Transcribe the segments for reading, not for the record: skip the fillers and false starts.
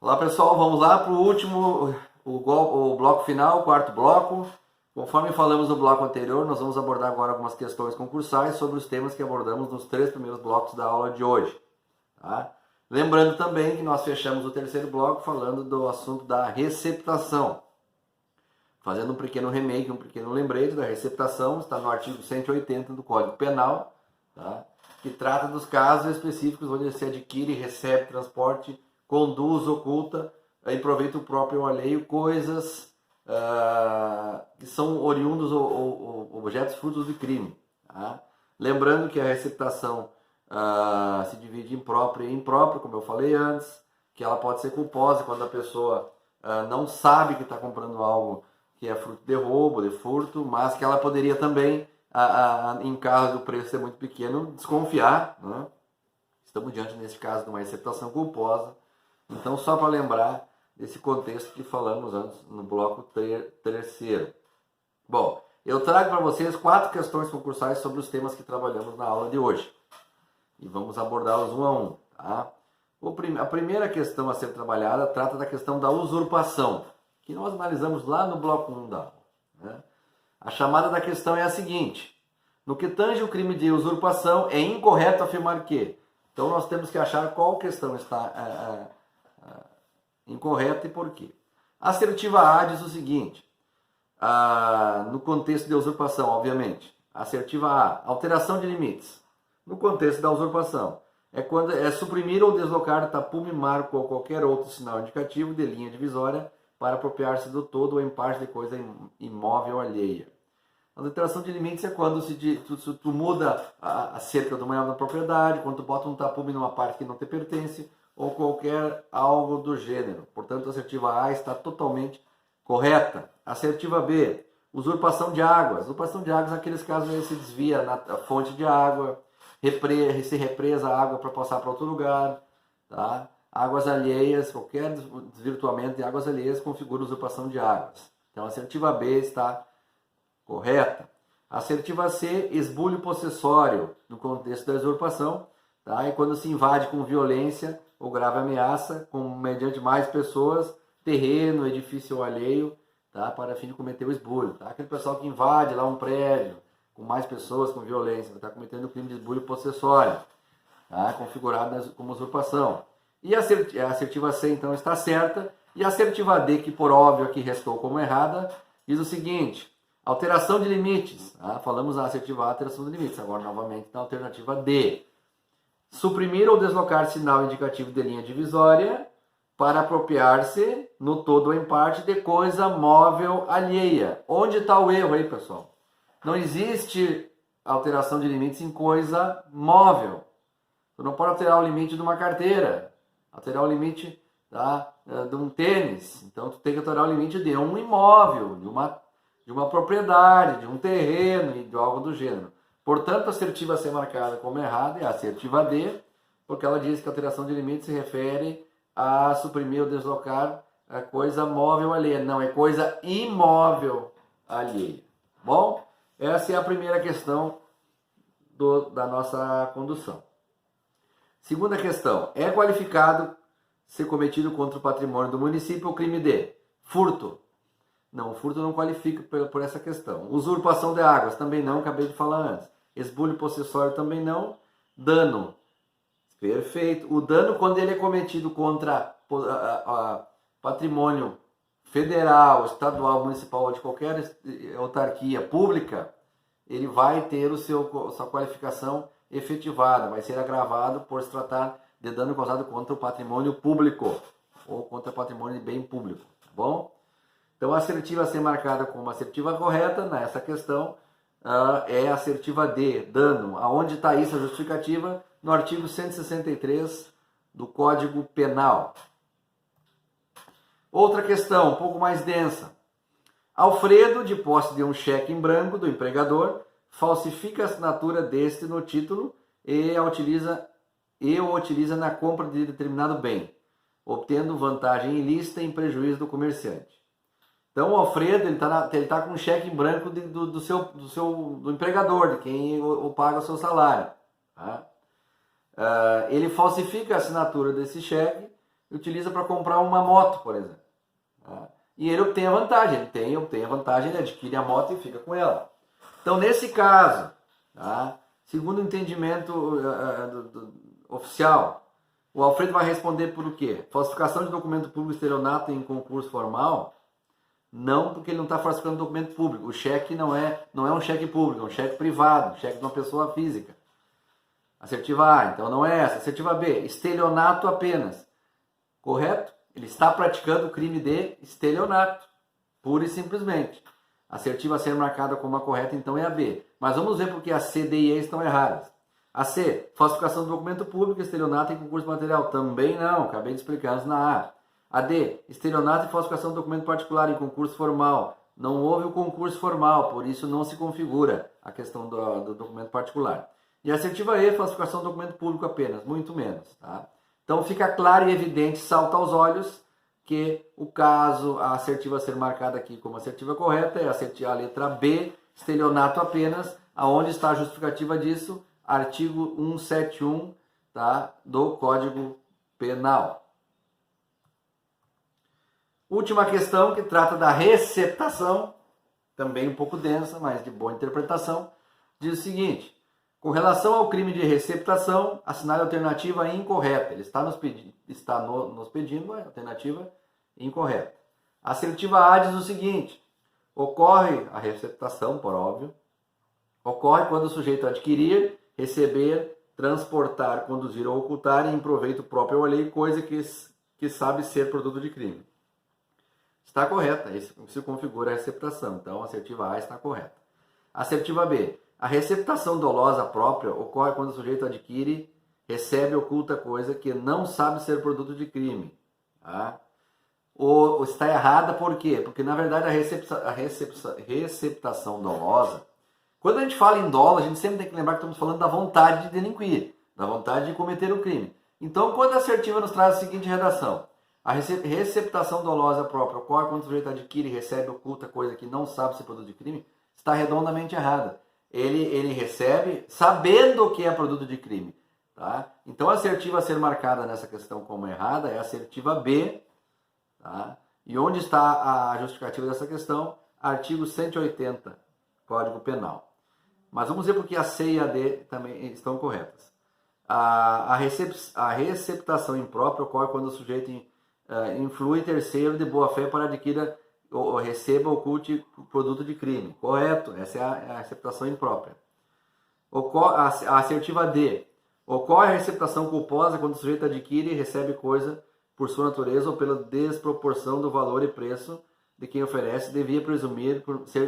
Olá pessoal, vamos lá para o último, o bloco final, o quarto bloco. Conforme falamos no bloco anterior, nós vamos abordar agora algumas questões concursais sobre os temas que abordamos nos 3 primeiros blocos da aula de hoje. Tá? Lembrando também que nós fechamos o terceiro bloco falando do assunto da receptação. Fazendo um pequeno remake, um pequeno lembrete da receptação, está no artigo 180 do Código Penal, tá? Que trata dos casos específicos onde se adquire, recebe, transporte, conduz, oculta, em proveito próprio ou alheio, coisas que são oriundos ou objetos frutos de crime. Tá? Lembrando que a receptação se divide em própria e imprópria, como eu falei antes, que ela pode ser culposa quando a pessoa não sabe que está comprando algo que é fruto de roubo, de furto, mas que ela poderia também, em caso do preço ser muito pequeno, desconfiar. Né? Estamos diante, nesse caso, de uma receptação culposa. Então, só para lembrar desse contexto que falamos antes no bloco terceiro. Bom, eu trago para vocês 4 questões concursais sobre os temas que trabalhamos na aula de hoje. E vamos abordá-los um a um. Tá? A primeira questão a ser trabalhada trata da questão da usurpação, que nós analisamos lá no bloco 1 da aula. Né? A chamada da questão é a seguinte: no que tange o crime de usurpação, é incorreto afirmar que. Então nós temos que achar qual questão está incorreta e por quê. A assertiva A diz o seguinte, no contexto de usurpação, obviamente. A assertiva A, alteração de limites. No contexto da usurpação, é quando é suprimir ou deslocar tapume, marco ou qualquer outro sinal indicativo de linha divisória para apropriar-se do todo ou em parte de coisa imóvel alheia. A alteração de limites é quando tu muda a cerca de uma propriedade, quando tu bota um tapume numa parte que não te pertence, ou qualquer algo do gênero. Portanto, a assertiva A está totalmente correta. Assertiva B, usurpação de águas. Usurpação de águas, naqueles casos onde se desvia na fonte de água, se represa a água para passar para outro lugar. Tá? Águas alheias, qualquer desvirtuamento de águas alheias configura usurpação de águas. Então, a assertiva B está correta. Assertiva C, esbulho possessório, no contexto da usurpação. Tá? E quando se invade com violência ou grave ameaça, mediante mais pessoas, terreno, edifício ou alheio, tá? Para fim de cometer o esbulho. Tá? Aquele pessoal que invade lá um prédio com mais pessoas, com violência, está cometendo o crime de esbulho possessório, tá? Configurado como usurpação. E a assertiva C, então, está certa. E a assertiva D, que por óbvio aqui restou como errada, diz o seguinte: alteração de limites. Tá? Falamos na assertiva A, alteração de limites. Agora, novamente, na alternativa D. Suprimir ou deslocar sinal indicativo de linha divisória para apropriar-se, no todo ou em parte, de coisa móvel alheia. Onde está o erro aí, pessoal? Não existe alteração de limites em coisa móvel. Tu não pode alterar o limite de uma carteira, alterar o limite de um tênis. Então, tu tem que alterar o limite de um imóvel, de uma propriedade, de um terreno e de algo do gênero. Portanto, a assertiva a ser marcada como errada é a assertiva D, porque ela diz que a alteração de limites se refere a suprimir ou deslocar a coisa móvel alheia. Não, é coisa imóvel alheia. Bom, essa é a primeira questão da nossa condução. Segunda questão. É qualificado ser cometido contra o patrimônio do município o crime de furto? Não, o furto não qualifica por essa questão. Usurpação de águas? Também não, acabei de falar antes. Esbulho possessório? Também não. Dano? Perfeito. O dano, quando ele é cometido contra patrimônio federal, estadual, municipal ou de qualquer autarquia pública, ele vai ter sua qualificação efetivada, vai ser agravado por se tratar de dano causado contra o patrimônio público ou contra o patrimônio de bem público. Tá bom? Então, a assertiva a ser marcada como assertiva correta nessa questão é a assertiva D, dano. Aonde está isso, a justificativa? No artigo 163 do Código Penal. Outra questão, um pouco mais densa. Alfredo, de posse de um cheque em branco do empregador, falsifica a assinatura deste no título e o utiliza na compra de determinado bem, obtendo vantagem ilícita em prejuízo do comerciante. Então o Alfredo ele tá com um cheque em branco do empregador, de quem o paga o seu salário. Tá? Ele falsifica a assinatura desse cheque utiliza para comprar uma moto, por exemplo. Tá? E ele obtém a vantagem, obtém a vantagem, ele adquire a moto e fica com ela. Então, nesse caso, tá? Segundo o entendimento oficial, o Alfredo vai responder por o quê? Falsificação de documento público, estelionato em concurso formal? Não, porque ele não está falsificando documento público. O cheque não é um cheque público, é um cheque privado, um cheque de uma pessoa física. Assertiva A, então não é essa. Assertiva B, estelionato apenas. Correto? Ele está praticando o crime de estelionato, pura e simplesmente. Assertiva a ser marcada como a correta, então é a B. Mas vamos ver porque a C, D e E estão erradas. A C, falsificação do documento público, estelionato em concurso material. Também não, acabei de explicar antes na A. A D, estelionato e falsificação do documento particular em concurso formal. Não houve o concurso formal, por isso não se configura a questão do documento particular. E a assertiva E, falsificação do documento público apenas, muito menos. Tá? Então fica claro e evidente, salta aos olhos, que o caso, a assertiva a ser marcada aqui como assertiva correta é a letra B, estelionato apenas, aonde está a justificativa disso? Artigo 171, tá? Do Código Penal. Última questão que trata da receptação, também um pouco densa, mas de boa interpretação, diz o seguinte: com relação ao crime de receptação, assinale a alternativa incorreta. Ele está nos pedindo a alternativa incorreta. A assertiva A diz o seguinte: ocorre a receptação, por óbvio, ocorre quando o sujeito adquirir, receber, transportar, conduzir ou ocultar em proveito próprio ou alheio coisa que sabe ser produto de crime. Está correta, isso se configura a receptação. Então, a assertiva A está correta. Assertiva B. A receptação dolosa própria ocorre quando o sujeito adquire, recebe ou oculta coisa que não sabe ser produto de crime. Tá? Ou está errada por quê? Porque, na verdade, a receptação dolosa, quando a gente fala em dolo, a gente sempre tem que lembrar que estamos falando da vontade de delinquir, da vontade de cometer o crime. Então, quando a assertiva nos traz a seguinte redação: a receptação dolosa própria ocorre quando o sujeito adquire, recebe, oculta coisa que não sabe ser produto de crime, está redondamente errada. Ele recebe sabendo que é produto de crime. Tá? Então, a assertiva a ser marcada nessa questão como errada é a assertiva B. Tá? E onde está a justificativa dessa questão? Artigo 180, Código Penal. Mas vamos ver porque a C e a D também estão corretas. A receptação imprópria ocorre quando o sujeito influi terceiro de boa fé para adquirir ou receba ou oculte produto de crime. Correto? Essa é a receptação imprópria. A assertiva D. Ocorre a receptação culposa quando o sujeito adquire e recebe coisa por sua natureza ou pela desproporção do valor e preço de quem oferece, devia presumir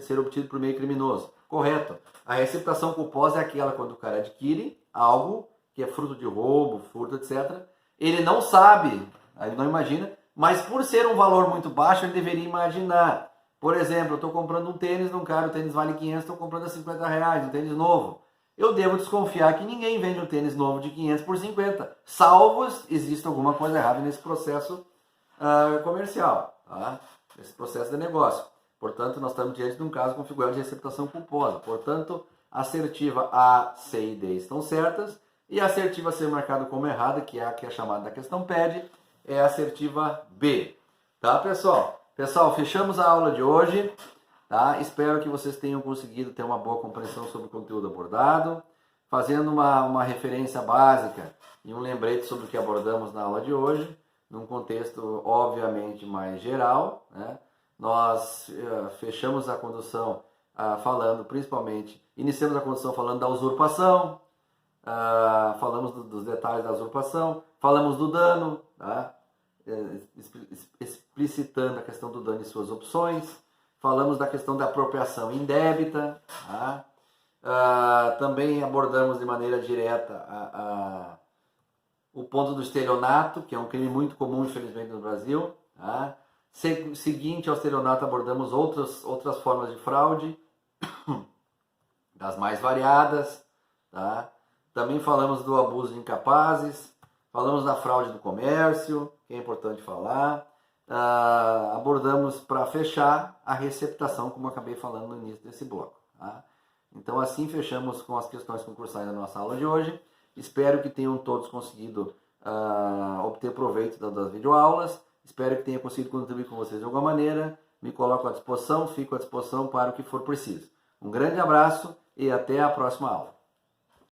ser obtido por meio criminoso. Correto. A receptação culposa é aquela quando o cara adquire algo que é fruto de roubo, furto, etc. Ele não sabe, ele não imagina, mas por ser um valor muito baixo, ele deveria imaginar. Por exemplo, eu estou comprando um tênis num cara, o tênis vale 500, estou comprando a R$50, um tênis novo. Eu devo desconfiar que ninguém vende um tênis novo de 500 por 50, salvo exista alguma coisa errada nesse processo comercial, tá? Nesse processo de negócio. Portanto, nós estamos diante de um caso configurado de receptação culposa. Portanto, a assertiva A, C e D estão certas, e a assertiva a ser marcada como errada, que é a que a chamada da questão pede, é a assertiva B. Tá, pessoal? Pessoal, fechamos a aula de hoje. Tá? Espero que vocês tenham conseguido ter uma boa compreensão sobre o conteúdo abordado, fazendo uma referência básica e um lembrete sobre o que abordamos na aula de hoje, num contexto obviamente mais geral, né? Nós fechamos a condução falando principalmente, iniciamos a condução falando da usurpação, falamos dos detalhes da usurpação, falamos do dano, tá? Explicitando a questão do dano e suas opções, falamos da questão da apropriação indébita, tá? Também abordamos de maneira direta o ponto do estelionato, que é um crime muito comum, infelizmente, no Brasil. Tá? Seguinte ao estelionato, abordamos outras formas de fraude, das mais variadas. Tá? Também falamos do abuso de incapazes, falamos da fraude do comércio, que é importante falar. Abordamos, para fechar, a receptação, como eu acabei falando no início desse bloco. Tá? Então, assim fechamos com as questões concursais da nossa aula de hoje. Espero que tenham todos conseguido obter proveito das videoaulas. Espero que tenha conseguido contribuir com vocês de alguma maneira. Me coloco à disposição, fico à disposição para o que for preciso. Um grande abraço e até a próxima aula.